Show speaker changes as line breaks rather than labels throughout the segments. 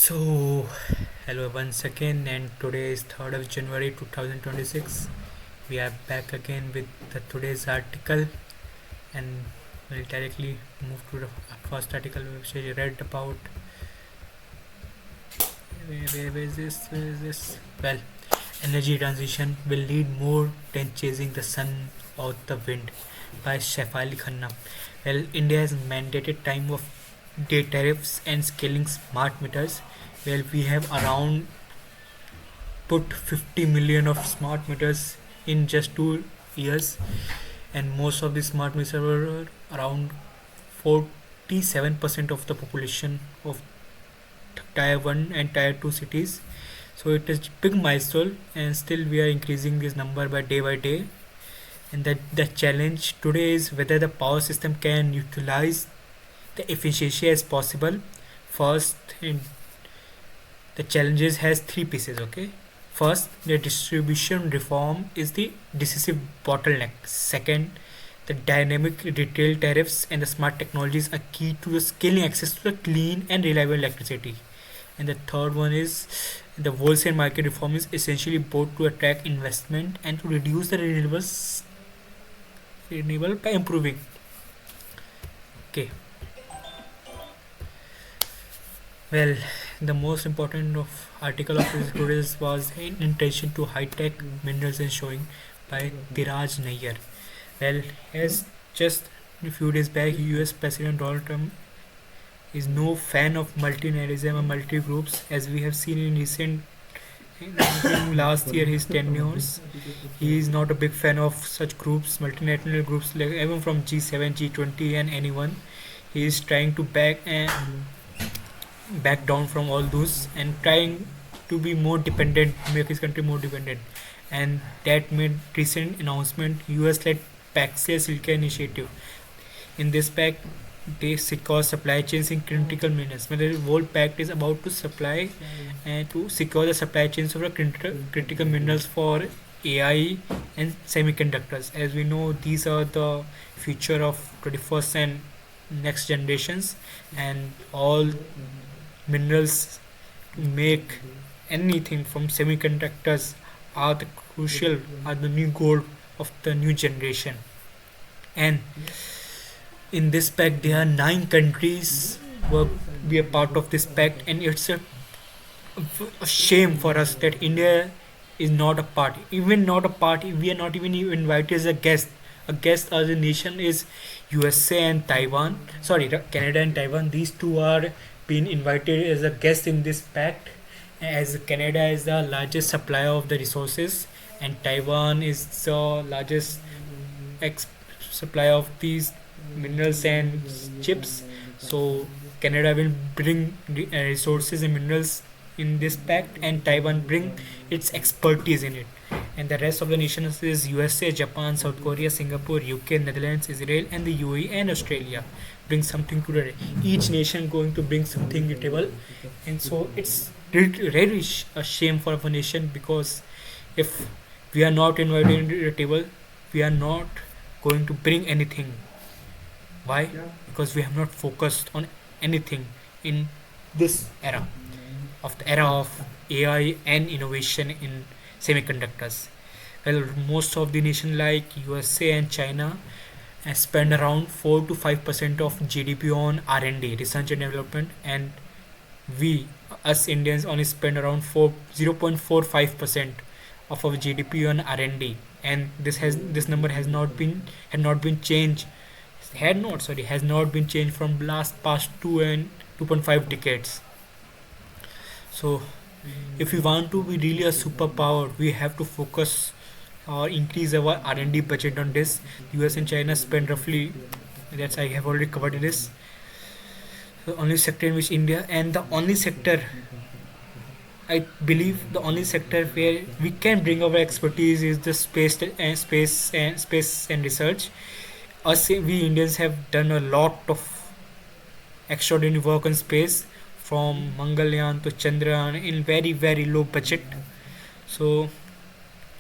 So, hello once again, and today is 3rd of January 2026. We are back again with today's article, and we'll directly move to the first article which I read about. Where is this? Where is this? Well, energy transition will need more than chasing the sun or the wind by Shefali Khanna. Well, India has mandated time of day tariffs and scaling smart meters. Well, we have around put 50 million of smart meters in just 2 years, and most of the smart meters were around 47% of the population of tier 1 and tier 2 cities. So it is big milestone, and still we are increasing this number by day. And that the challenge today is whether the power system can utilize the efficiency as possible. First, in the challenges has three pieces. Okay, first, the distribution reform is the decisive bottleneck. Second, the dynamic retail tariffs and the smart technologies are key to the scaling access to the clean and reliable electricity. And the third one is the wholesale market reform is essentially both to attract investment and to reduce the renewable by improving. Okay, well, the most important of article of today's was in intention to high-tech minerals and showing by Diraj Nayyar. Well, as just a few days back, US President Donald Trump is no fan of multinationalism and multi groups, as we have seen in recent in last year his tenures. He is not a big fan of such groups, multinational groups, like even from G7, G20, and anyone. He is trying to back down from all those and trying to be more dependent, make his country more dependent. And that made recent announcement US-led Paxia Silka initiative. In this pact, they secure supply chains in critical minerals. When the whole pact is about to supply and to secure the supply chains of the critical minerals for AI and semiconductors. As we know, these are the future of 21st and next generations, and all minerals to make anything from semiconductors are the crucial, are the new gold of the new generation. And in this pact there are 9 countries will be a part of this pact, and it's a shame for us that India is not a part, even not a part, we are not even invited as a guest. A guest as a nation is USA and Taiwan, sorry, Canada and Taiwan. These two are being invited as a guest in this pact, as Canada is the largest supplier of the resources and Taiwan is the largest supplier of these minerals and chips. So Canada will bring resources and minerals in this pact, and Taiwan bring its expertise in it. And the rest of the nations is USA, Japan, South Korea, Singapore, UK, Netherlands, Israel, and the UAE and Australia. Bring something to the each nation going to bring something to the table, and so it's really a shame for our nation, because if we are not invited to the table, we are not going to bring anything. Why? Because we have not focused on anything in this era of AI and innovation in semiconductors. Well, most of the nation like USA and China spend around 4 to 5% of GDP on R&D, research and development, and we, us Indians, only spend around 0.45% of our GDP on R&D, and this number had not been changed, has not been changed from past 2.5 decades. So if we want to be really a superpower, we have to focus or increase our R&D budget on this. US and China spend roughly, that's I have already covered this, the only sector in which India, and the only sector, I believe the only sector where we can bring our expertise is the space and research. Us, we Indians have done a lot of extraordinary work on space, from Mangalyaan to Chandrayaan in very low budget. So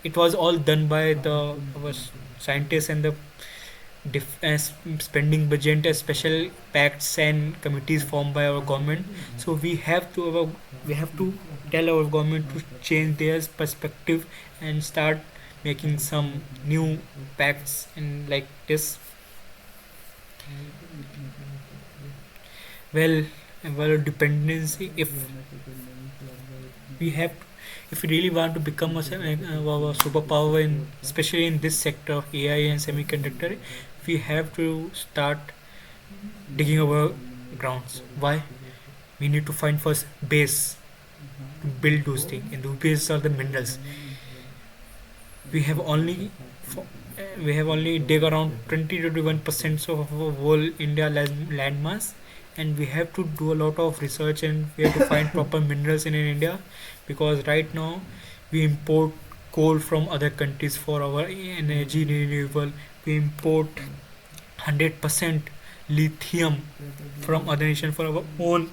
it was all done by the our scientists and the spending budget, special pacts and committees formed by our government. So we have to tell our government to change their perspective and start making some new pacts and like this. Well, well, dependency. We have if we really want to become a superpower in especially in this sector of AI and semiconductor, we have to start digging our grounds. Why? We need to find first base to build those things, and those bases are the minerals. We have only we have only dig around 20 to 21% of our whole India land mass, and we have to do a lot of research and we have to find proper minerals in India, because right now we import coal from other countries for our energy renewable. We import 100% lithium from other nation for our own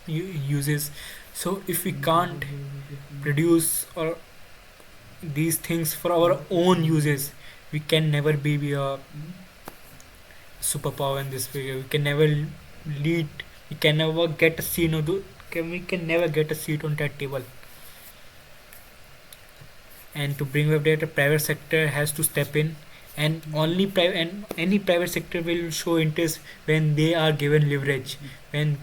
uses. So if we can't produce or these things for our own uses, we can never be a superpower in this way. We can never lead. We can never get a seat on we can never get a seat on that table. And to bring up that, the private sector has to step in, and only private and any private sector will show interest when they are given leverage. When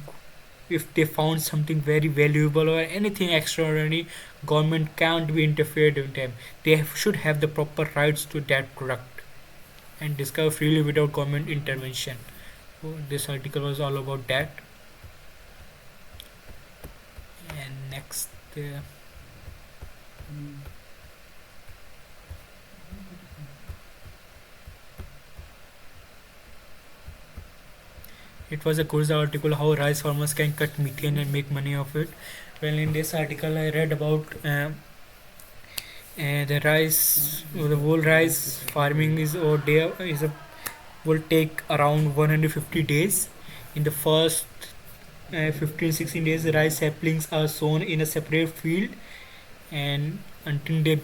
if they found something very valuable or anything extraordinary, government can't be interfered with them. They should have the proper rights to that product and discover freely without government intervention. So this article was all about that. And next, it was a course article how rice farmers can cut methane and make money of it. Well, in this article, I read about the rice, the whole rice farming is or day is a will take around 150 days. In the first 15-16 days, the rice saplings are sown in a separate field, and until they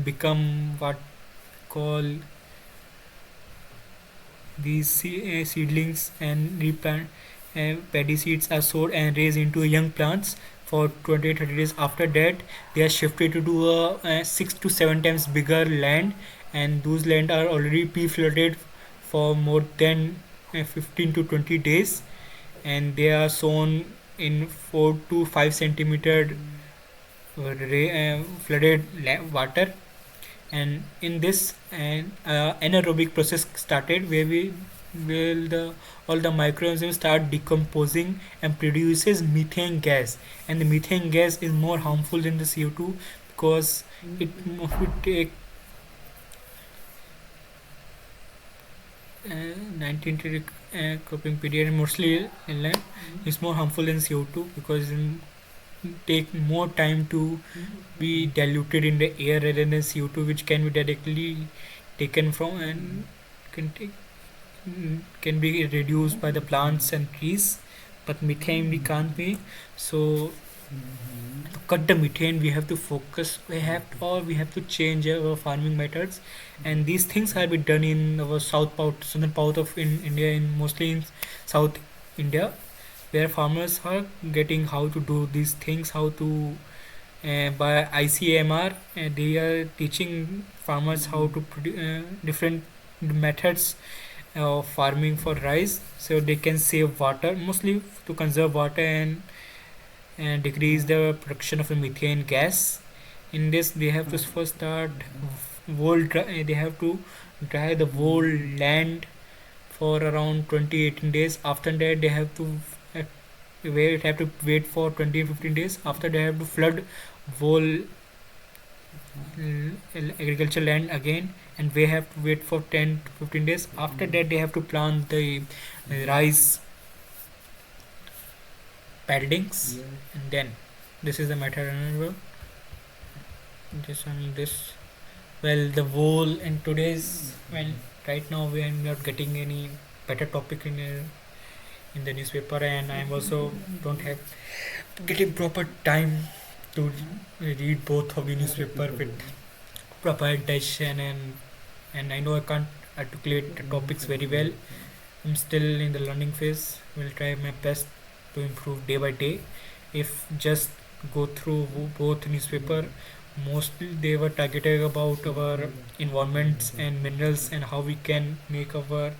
become what call these seedlings and replant. Paddy seeds are sowed and raised into young plants for 20-30 days. After that, they are shifted to do a 6 to 7 times bigger land, and those land are already pre-flooded for more than 15 to 20 days, and they are sown in 4 to 5 centimeter flooded water. And in this an anaerobic process started where we will the all the microorganisms start decomposing and produces methane gas, and the methane gas is more harmful than the CO2 because it would take 19 cropping period, mostly inland. It's more harmful than CO2 because it take more time to be diluted in the air rather than CO2, which can be directly taken from and can take can be reduced by the plants and trees, but methane we can't be. So to cut the methane, we have to focus. We have to change our farming methods, and these things have been done in our southern part of in India, in mostly in South India, where farmers are getting how to do these things, how to by ICMR, they are teaching farmers how to different methods of farming for rice, so they can save water, mostly to conserve water and decrease the production of the methane gas. In this, they have to first start they have to dry the whole land for around 20-18 days. After that, they have to wait for 20-15 days. After, they have to flood whole agricultural land again, and they have to wait for 10 to 15 days. After that, they have to plant the rice paddings, and then this is the method. This well, the whole in today's right now we are not getting any better topic in the newspaper, and I am also don't have getting proper time to read both of the newspaper with proper attention, and I know I can't articulate the topics very well. I'm still in the learning phase. Will try my best to improve day by day. If just go through both newspaper, mostly they were targeted about our environments and minerals and how we can make our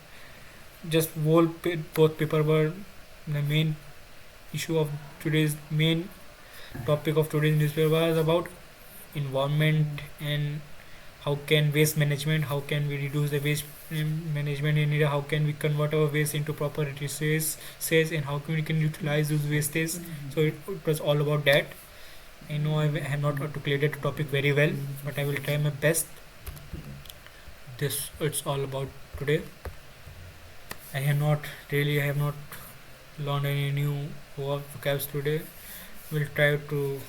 just both paper were the main issue of today's main topic of today's newspaper was about environment and how can waste management, how can we reduce the waste management in India, how can we convert our waste into proper resources, and how can we can utilize those wastes. So it was all about that. I know I have not articulated the topic very well, but I will try my best. This it's all about today. I have not learned any new vocabs today. Will try to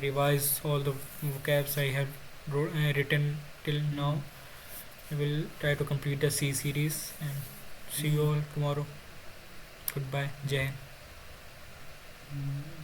revise all the vocabs I have written till now. I will try to complete the C series and see you all tomorrow. Goodbye. Jai Hind.